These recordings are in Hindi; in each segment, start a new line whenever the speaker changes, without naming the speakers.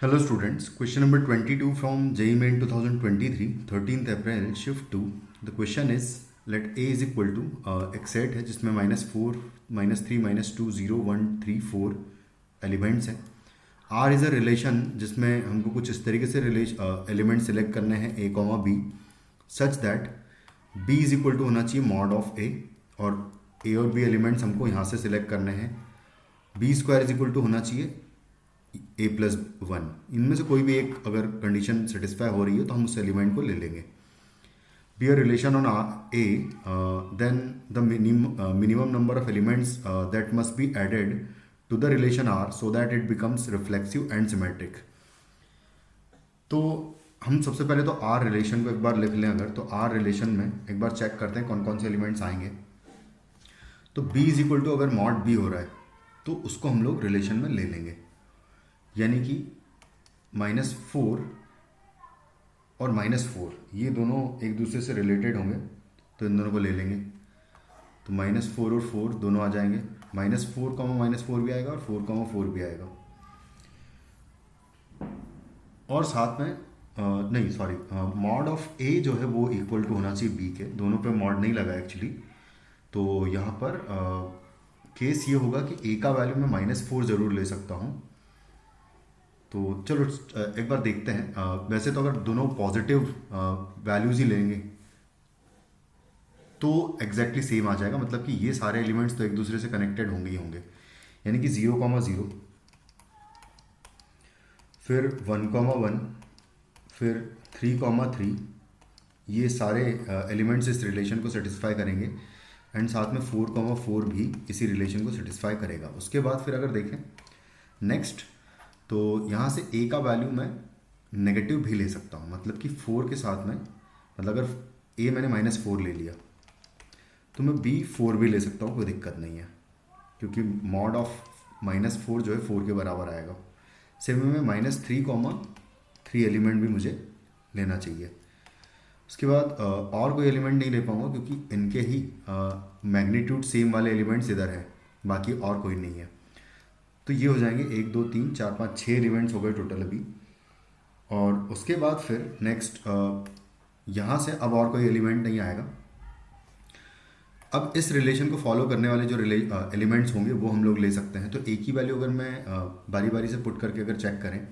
Hello students, question number 22 from JEE Main 2023, 13th April, shift 2. The question is, let A is equal to एक सेट है जिसमें -4, -3, -2, 0, 1, 3, 4 एलिमेंट्स हैं. R इज़ अ रिलेशन जिसमें हमको कुछ इस तरीके से एलिमेंट सेलेक्ट करने हैं A, B such that B is equal to होना चाहिए मॉड ऑफ A और A और B एलिमेंट्स हमको यहाँ से सिलेक्ट करने हैं. B square is equal to होना चाहिए A+1. इनमें से कोई भी एक अगर कंडीशन सेटिस्फाई हो रही है तो हम उस एलिमेंट को ले लेंगे. Be a relation on A, then the minimum number of elements that must be added to the relation R so that it becomes reflexive and symmetric. तो हम सबसे पहले तो R रिलेशन को एक बार लिख लें. अगर तो R रिलेशन में एक बार चेक करते हैं कौन कौन से एलिमेंट्स आएंगे. तो B इज इक्वल टू अगर मॉड B हो रहा है तो उसको हम लोग रिलेशन में ले लेंगे, यानी कि -4 और -4 ये दोनों एक दूसरे से रिलेटेड होंगे तो इन दोनों को ले लेंगे. तो -4 और 4 दोनों आ जाएंगे. -4 -4 भी आएगा और 4 भी आएगा. और साथ में नहीं सॉरी, मॉड ऑफ ए जो है वो इक्वल टू होना चाहिए बी के. दोनों पे मॉड नहीं लगा एक्चुअली. तो यहाँ पर केस ये होगा कि ए का वैल्यू मैं -4 ज़रूर ले सकता हूँ. तो चलो एक बार देखते हैं. वैसे तो अगर दोनों पॉजिटिव वैल्यूज ही लेंगे तो एग्जैक्टली सेम आ जाएगा. मतलब कि ये सारे एलिमेंट्स तो एक दूसरे से कनेक्टेड होंगे ही होंगे. यानी कि 0,0, फिर 1,1, फिर 3,3 ये सारे एलिमेंट्स इस रिलेशन को सेटिस्फाई करेंगे. एंड साथ में 4,4 भी इसी रिलेशन को सेटिस्फाई करेगा. उसके बाद फिर अगर देखें नेक्स्ट, तो यहाँ से a का वैल्यू मैं नेगेटिव भी ले सकता हूँ. मतलब कि 4 के साथ में, मतलब अगर a मैंने -4 ले लिया तो मैं b 4 भी ले सकता हूँ, कोई दिक्कत नहीं है, क्योंकि मॉड ऑफ -4 जो है 4 के बराबर आएगा. सेम में -3,3 एलिमेंट भी मुझे लेना चाहिए. उसके बाद और कोई एलिमेंट नहीं ले पाऊँगा क्योंकि इनके ही मैग्नीट्यूड सेम वाले एलिमेंट्स इधर हैं, बाकी और कोई नहीं है. तो ये हो जाएंगे 1, 2, 3, 4, 5, 6 एलिमेंट्स हो गए टोटल अभी. और उसके बाद फिर नेक्स्ट यहाँ से अब और कोई एलिमेंट नहीं आएगा. अब इस रिलेशन को फॉलो करने वाले जो एलिमेंट्स होंगे वो हम लोग ले सकते हैं. तो एक ही वैल्यू अगर मैं बारी बारी से पुट करके अगर चेक करें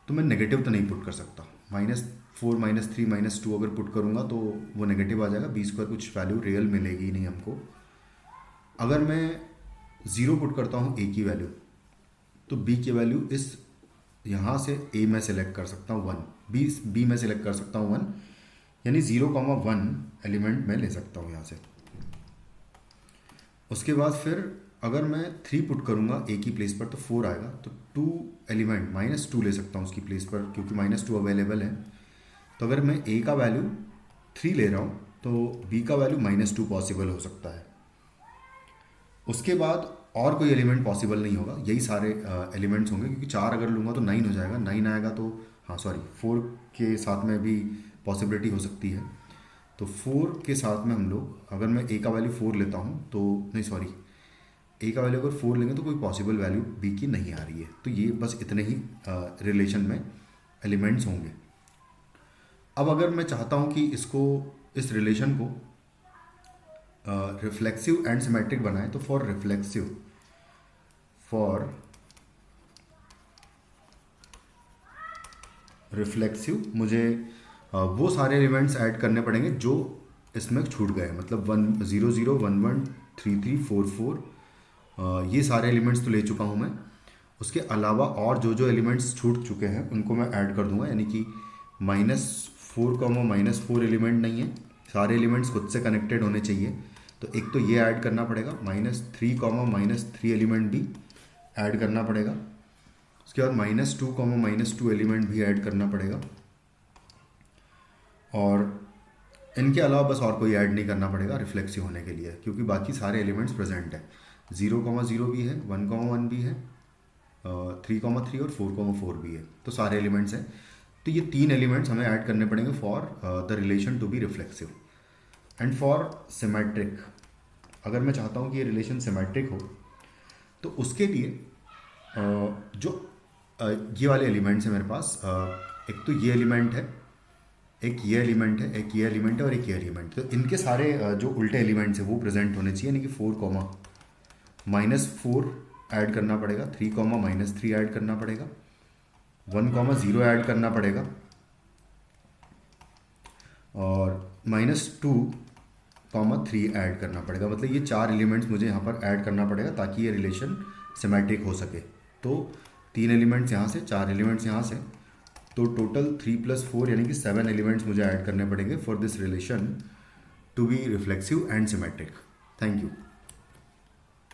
तो मैं नेगेटिव तो नहीं पुट कर सकता. -4, -3, -2 अगर पुट करूँगा तो वो नेगेटिव आ जाएगा. बी स्क्वायर कुछ वैल्यू रियल मिलेगी ही नहीं हमको. अगर मैं 0 पुट करता हूँ ए की वैल्यू तो बी की वैल्यू इस यहाँ से ए में सेलेक्ट कर सकता हूँ 1, बी में सेलेक्ट कर सकता हूँ 1, यानी 0,1 एलिमेंट में ले सकता हूँ यहाँ से. उसके बाद फिर अगर मैं 3 पुट करूँगा ए की प्लेस पर तो 4 आएगा. तो 2 एलिमेंट -2 ले सकता हूँ उसकी प्लेस पर क्योंकि -2 अवेलेबल है. तो अगर मैं ए का वैल्यू 3 ले रहा हूँ तो बी का वैल्यू -2 पॉसिबल हो सकता है. उसके बाद और कोई एलिमेंट पॉसिबल नहीं होगा, यही सारे एलिमेंट्स होंगे क्योंकि 4 अगर लूँगा तो 9 हो जाएगा. 9 आएगा तो हाँ सॉरी 4 के साथ में भी पॉसिबिलिटी हो सकती है. तो 4 के साथ में हम लोग अगर मैं ए का वैल्यू 4 लेता हूँ तो नहीं सॉरी, ए का वैल्यू अगर 4 लेंगे तो कोई पॉसिबल वैल्यू बी की नहीं आ रही है. तो ये बस इतने ही रिलेशन में एलिमेंट्स होंगे. अब अगर मैं चाहता हूँ कि इस रिलेशन को रिफ्लेक्सिव एंड सिमेट्रिक बनाएं तो फॉर रिफ्लेक्सिव मुझे वो सारे एलिमेंट्स ऐड करने पड़ेंगे जो इसमें छूट गए. मतलब 1, 0, 0, 1, 1, 3, 3, 4, 4 ये सारे एलिमेंट्स तो ले चुका हूँ मैं. उसके अलावा और जो जो एलिमेंट्स छूट चुके हैं उनको मैं ऐड कर दूंगा. यानी कि -4, -4 एलिमेंट नहीं है, सारे एलिमेंट्स खुद से कनेक्टेड होने चाहिए. तो एक तो ये ऐड करना पड़ेगा. -3, -3 एलिमेंट भी ऐड करना पड़ेगा. उसके बाद -2, -2 एलिमेंट भी ऐड करना पड़ेगा. और इनके अलावा बस और कोई ऐड नहीं करना पड़ेगा रिफ्लेक्सिव होने के लिए क्योंकि बाकी सारे एलिमेंट्स प्रेजेंट है. 0,0 भी है, 1,1 भी है, 3,3 और 4,4 भी है. तो सारे एलिमेंट्स हैं. तो ये 3 एलिमेंट्स हमें ऐड करने पड़ेंगे for the relation to be reflexive. And for symmetric, अगर मैं चाहता हूँ कि ये रिलेशन सिमेट्रिक हो तो उसके लिए जो ये वाले एलिमेंट्स हैं मेरे पास। एक तो ये एलिमेंट है, एक ये एलिमेंट है, एक ये एलिमेंट है और एक ये एलिमेंट। तो इनके सारे जो उल्टे एलिमेंट्स हैं वो प्रेजेंट होने चाहिए, यानी कि 4 कॉमा -4 ऐड करना पड़ेगा, 3 कॉमा -3 ऐड करना पड़ेगा, 1 कॉमा 0 ऐड करना पड़ेगा और -2 कॉमा 3 ऐड करना पड़ेगा। मतलब ये 4 एलिमेंट्स मुझे यहाँ पर ऐड करना पड़ेगा ताकि ये रिलेशन सिमेट्रिक हो सके। तो 3 एलिमेंट्स यहाँ से, 4 एलिमेंट्स यहाँ से, तो टोटल 3 + 4 यानी कि 7 एलिमेंट्स मुझे ऐड करने पड़ेंगे for this relation to be reflexive and symmetric. Thank you.